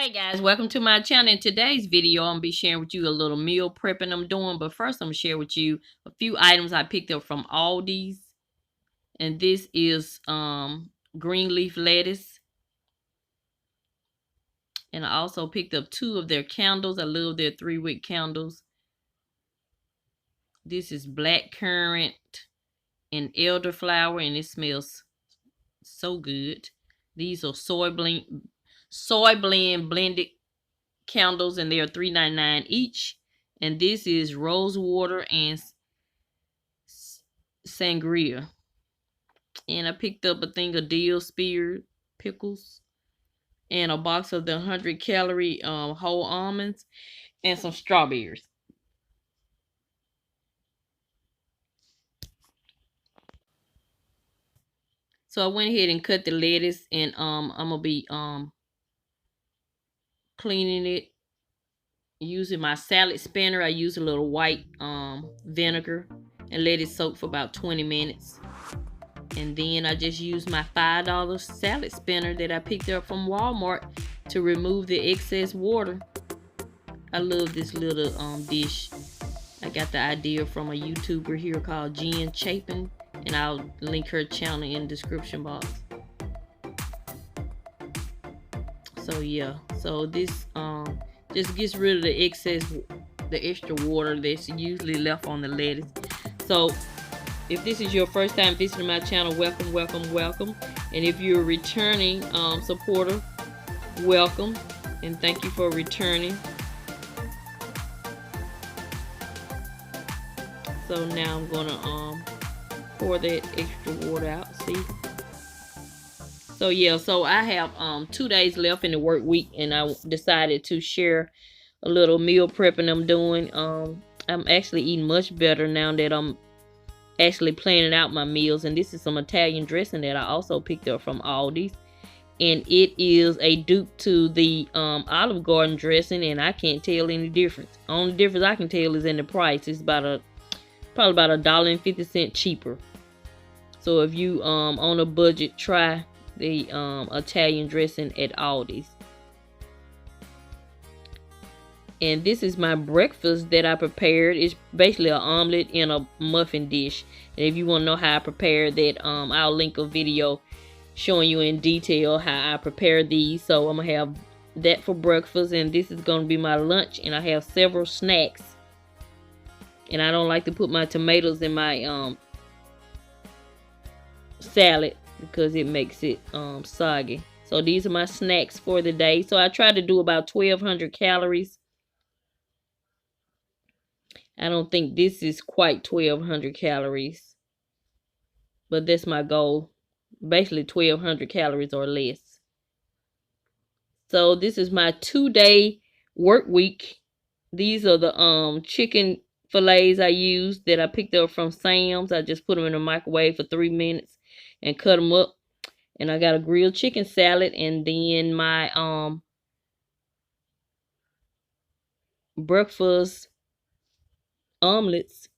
Hey guys, welcome to my channel. In today's video, I'm gonna be sharing with you a little meal prepping I'm doing. But first, I'm gonna share with you a few items I picked up from Aldi's. And this is green leaf lettuce. And I also picked up 2 of their candles. I love their 3-wick candles. This is black currant and elderflower, and it smells so good. These are soy blend blended candles, and they are $3.99 each. And this is rose water and sangria. And I picked up a thing of dill spear pickles and a box of the 100-calorie whole almonds and some strawberries. So I went ahead and cut the lettuce, and I'm gonna be cleaning it using my salad spinner. I use a little white vinegar and let it soak for about 20 minutes. And then I just use my $5 salad spinner that I picked up from Walmart to remove the excess water. I love this little dish. I got the idea from a YouTuber here called Jen Chapin, and I'll link her channel in the description box. So yeah, so this just gets rid of the excess, the extra water that's usually left on the lettuce. So if this is your first time visiting my channel, welcome, welcome, welcome. And if you're a returning supporter, welcome, and thank you for returning. So now I'm gonna pour that extra water out. See? So yeah, so I have 2 days left in the work week, and I decided to share a little meal prepping I'm doing. I'm actually eating much better now that I'm actually planning out my meals. And this is some Italian dressing that I also picked up from Aldi's, and it is a dupe to the Olive Garden dressing, and I can't tell any difference. Only difference I can tell is in the price. It's probably about $1.50 cheaper. So if you on a budget, try the Italian dressing at Aldi's. And this is my breakfast that I prepared. It's basically an omelet in a muffin dish. And if you want to know how I prepare that, I'll link a video showing you in detail how I prepare these. So I'm going to have that for breakfast. And this is going to be my lunch. And I have several snacks. And I don't like to put my tomatoes in my salad because it makes it soggy. So these are my snacks for the day. So I try to do about 1,200 calories. I don't think this is quite 1,200 calories, but that's my goal. Basically 1,200 calories or less. So this is my 2-day work week. These are the chicken fillets I used that I picked up from Sam's. I just put them in the microwave for 3 minutes and cut them up. And I got a grilled chicken salad, and then my breakfast omelets